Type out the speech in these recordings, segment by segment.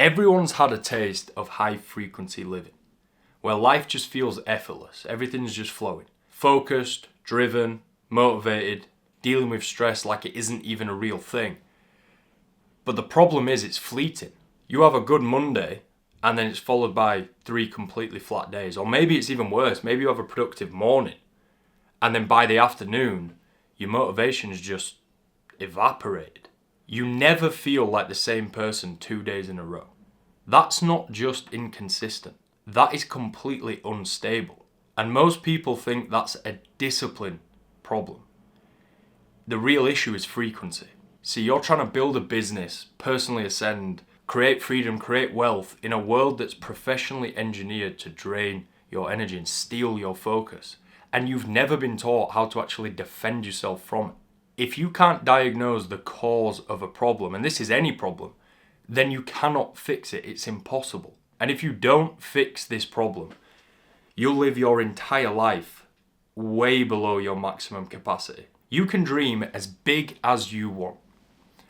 Everyone's had a taste of high frequency living, where life just feels effortless, everything's just flowing. Focused, driven, motivated, dealing with stress like it isn't even a real thing. But the problem is it's fleeting. You have a good Monday and then it's followed by 3 completely flat days. Or maybe it's even worse, maybe you have a productive morning and then by the afternoon, your motivation's just evaporated. You never feel like the same person 2 days in a row. That's not just inconsistent. That is completely unstable. And most people think that's a discipline problem. The real issue is frequency. See, you're trying to build a business, personally ascend, create freedom, create wealth in a world that's professionally engineered to drain your energy and steal your focus. And you've never been taught how to actually defend yourself from it. If you can't diagnose the cause of a problem, and this is any problem, then you cannot fix it. It's impossible. And if you don't fix this problem, you'll live your entire life way below your maximum capacity. You can dream as big as you want.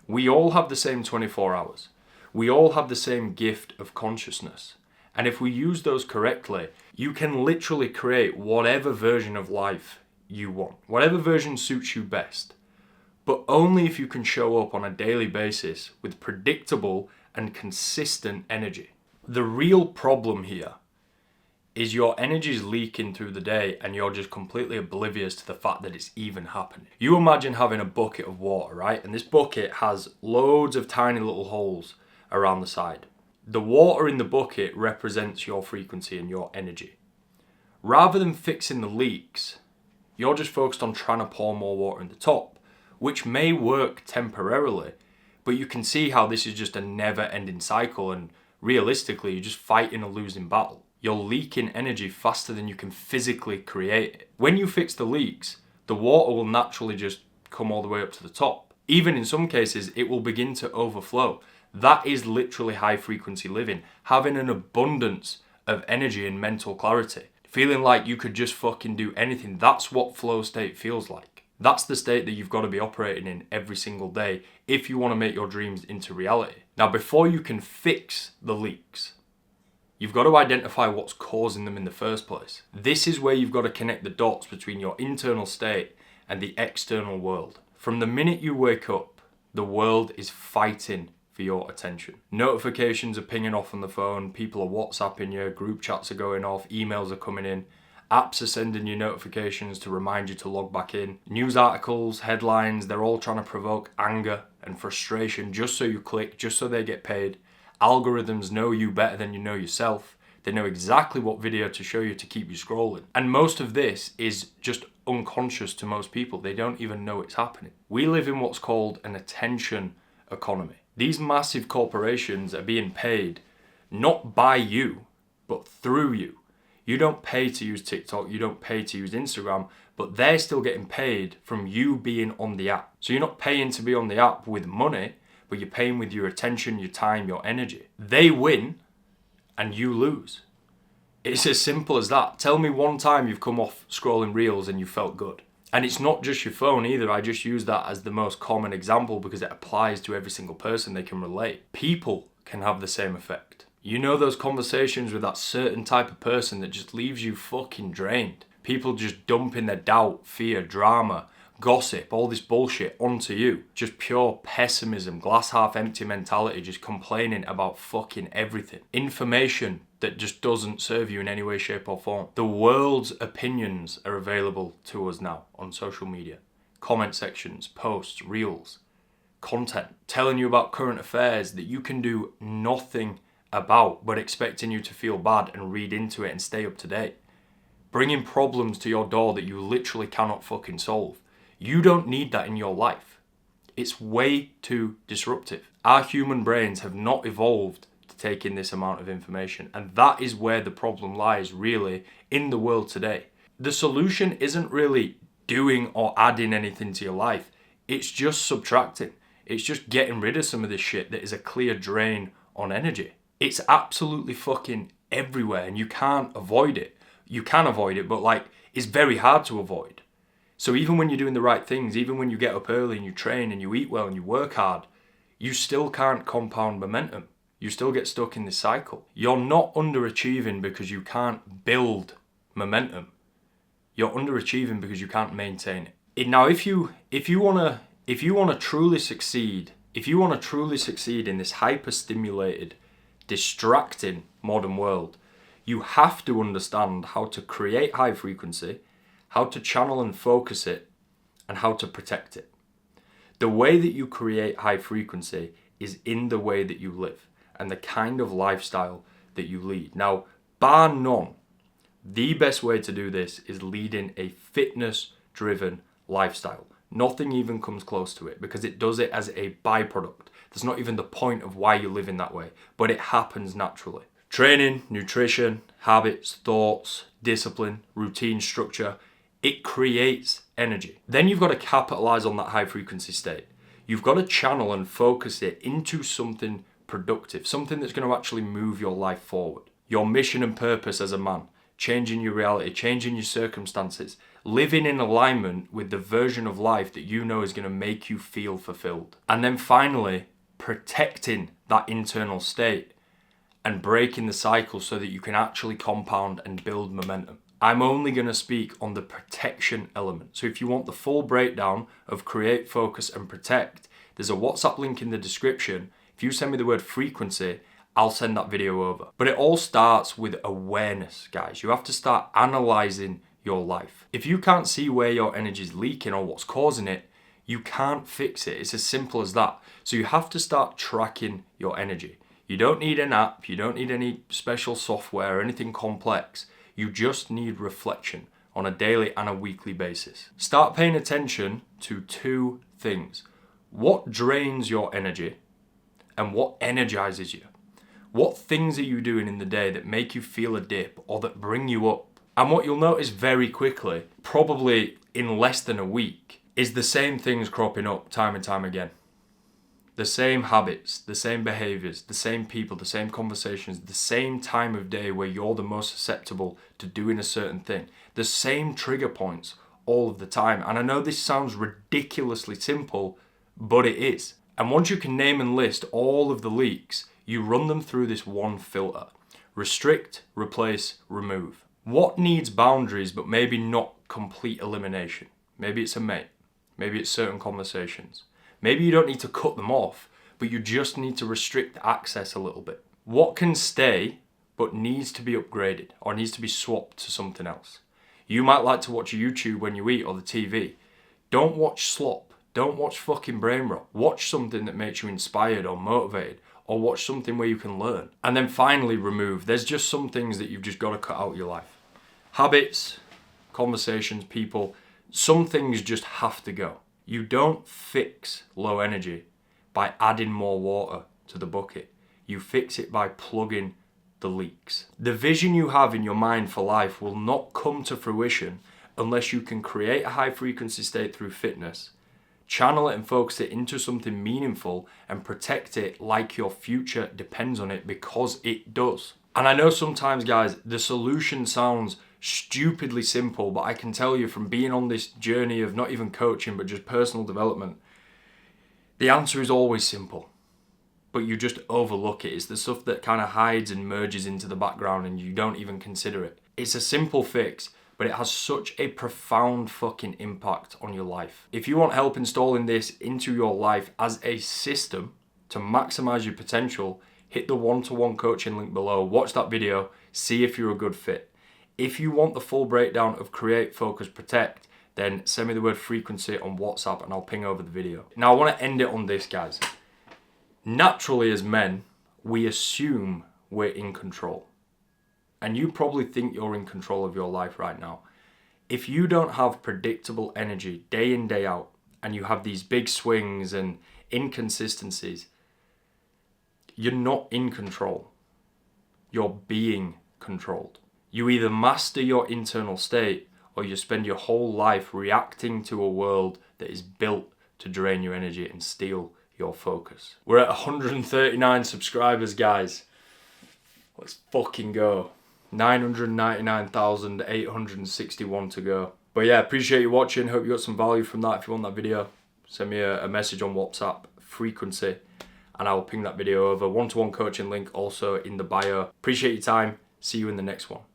We all have the same 24 hours. We all have the same gift of consciousness. And if we use those correctly, you can literally create whatever version of life you want, whatever version suits you best. But only if you can show up on a daily basis with predictable and consistent energy. The real problem here is your energy is leaking through the day and you're just completely oblivious to the fact that it's even happening. You imagine having a bucket of water, right? And this bucket has loads of tiny little holes around the side. The water in the bucket represents your frequency and your energy. Rather than fixing the leaks, you're just focused on trying to pour more water in the top, which may work temporarily, but you can see how this is just a never-ending cycle, and realistically, you're just fighting a losing battle. You're leaking energy faster than you can physically create it. When you fix the leaks, the water will naturally just come all the way up to the top. Even in some cases, it will begin to overflow. That is literally high-frequency living, having an abundance of energy and mental clarity. Feeling like you could just fucking do anything. That's what flow state feels like. That's the state that you've got to be operating in every single day if you want to make your dreams into reality. Now, before you can fix the leaks, you've got to identify what's causing them in the first place. This is where you've got to connect the dots between your internal state and the external world. From the minute you wake up, the world is fighting for your attention. Notifications are pinging off on the phone, people are WhatsApping you, group chats are going off, emails are coming in. Apps are sending you notifications to remind you to log back in. News articles, headlines, they're all trying to provoke anger and frustration just so you click, just so they get paid. Algorithms know you better than you know yourself. They know exactly what video to show you to keep you scrolling. And most of this is just unconscious to most people. They don't even know it's happening. We live in what's called an attention economy. These massive corporations are being paid not by you, but through you. You don't pay to use TikTok, you don't pay to use Instagram, but they're still getting paid from you being on the app. So you're not paying to be on the app with money, but you're paying with your attention, your time, your energy. They win and you lose. It's as simple as that. Tell me one time you've come off scrolling reels and you felt good. And it's not just your phone either. I just use that as the most common example because it applies to every single person. They can relate. People can have the same effect. You know those conversations with that certain type of person that just leaves you fucking drained. People just dumping their doubt, fear, drama, gossip, all this bullshit onto you. Just pure pessimism, glass half empty mentality, just complaining about fucking everything. Information that just doesn't serve you in any way, shape or form. The world's opinions are available to us now on social media. Comment sections, posts, reels, content, telling you about current affairs that you can do nothing about, but expecting you to feel bad and read into it and stay up to date. Bringing problems to your door that you literally cannot fucking solve. You don't need that in your life. It's way too disruptive. Our human brains have not evolved to take in this amount of information, and that is where the problem lies really in the world today. The solution isn't really doing or adding anything to your life. It's just subtracting. It's just getting rid of some of this shit that is a clear drain on energy. It's absolutely fucking everywhere and you can't avoid it. You can avoid it, but it's very hard to avoid. So even when you're doing the right things, even when you get up early and you train and you eat well and you work hard, you still can't compound momentum. you still get stuck in this cycle. You're not underachieving because you can't build momentum. You're underachieving because you can't maintain it. Now, if you wanna truly succeed, in this hyper-stimulated, distracting modern world, you have to understand how to create high frequency, how to channel and focus it, and how to protect it. The way that you create high frequency is in the way that you live and the kind of lifestyle that you lead. Now, bar none, the best way to do this is leading a fitness-driven lifestyle. Nothing even comes close to it because it does it as a byproduct. That's not even the point of why you live in that way, but it happens naturally. Training, nutrition, habits, thoughts, discipline, routine, structure, it creates energy. Then you've got to capitalize on that high frequency state. You've got to channel and focus it into something productive, something that's going to actually move your life forward. Your mission and purpose as a man, changing your reality, changing your circumstances, living in alignment with the version of life that you know is going to make you feel fulfilled. And then finally, protecting that internal state and breaking the cycle so that you can actually compound and build momentum. I'm only going to speak on the protection element. So if you want the full breakdown of create, focus, and protect, there's a WhatsApp link in the description. If you send me the word frequency, I'll send that video over. But it all starts with awareness, guys. You have to start analyzing your life. If you can't see where your energy is leaking or what's causing it, you can't fix it. It's as simple as that. So you have to start tracking your energy. You don't need an app. You don't need any special software or anything complex. You just need reflection on a daily and a weekly basis. Start paying attention to two things. What drains your energy and what energizes you? What things are you doing in the day that make you feel a dip or that bring you up? And what you'll notice very quickly, probably in less than a week, is the same things cropping up time and time again. The same habits, the same behaviors, the same people, the same conversations, the same time of day where you're the most susceptible to doing a certain thing. The same trigger points all of the time. And I know this sounds ridiculously simple, but it is. And once you can name and list all of the leaks, you run them through this one filter. Restrict, replace, remove. What needs boundaries but maybe not complete elimination? Maybe it's a mate. Maybe it's certain conversations. Maybe you don't need to cut them off, but you just need to restrict access a little bit. What can stay but needs to be upgraded or needs to be swapped to something else? You might like to watch YouTube when you eat or the TV. Don't watch slop. Don't watch fucking brain rot. Watch something that makes you inspired or motivated, or watch something where you can learn. And then finally remove. There's just some things that you've just got to cut out of your life. Habits, conversations, people, some things just have to go. You don't fix low energy by adding more water to the bucket. You fix it by plugging the leaks. The vision you have in your mind for life will not come to fruition unless you can create a high frequency state through fitness, channel it and focus it into something meaningful, and protect it like your future depends on it, because it does. And I know sometimes, guys, the solution sounds stupidly simple, but I can tell you from being on this journey of not even coaching but just personal development, the answer is always simple, but you just overlook it. It's the stuff that kind of hides and merges into the background and you don't even consider it. It's a simple fix, but it has such a profound fucking impact on your life. If you want help installing this into your life as a system to maximize your potential, hit the one-to-one coaching link below, watch that video, see if you're a good fit. If you want the full breakdown of create, focus, protect, then send me the word frequency on WhatsApp and I'll ping over the video. Now I want to end it on this, guys. Naturally as men, we assume we're in control. And you probably think you're in control of your life right now. If you don't have predictable energy day in, day out, and you have these big swings and inconsistencies, you're not in control. You're being controlled. You either master your internal state or you spend your whole life reacting to a world that is built to drain your energy and steal your focus. We're at 139 subscribers, guys. Let's fucking go. 999,861 to go. But yeah, appreciate you watching. Hope you got some value from that. If you want that video, send me a message on WhatsApp, frequency, and I will ping that video over. One-to-one coaching link also in the bio. Appreciate your time. See you in the next one.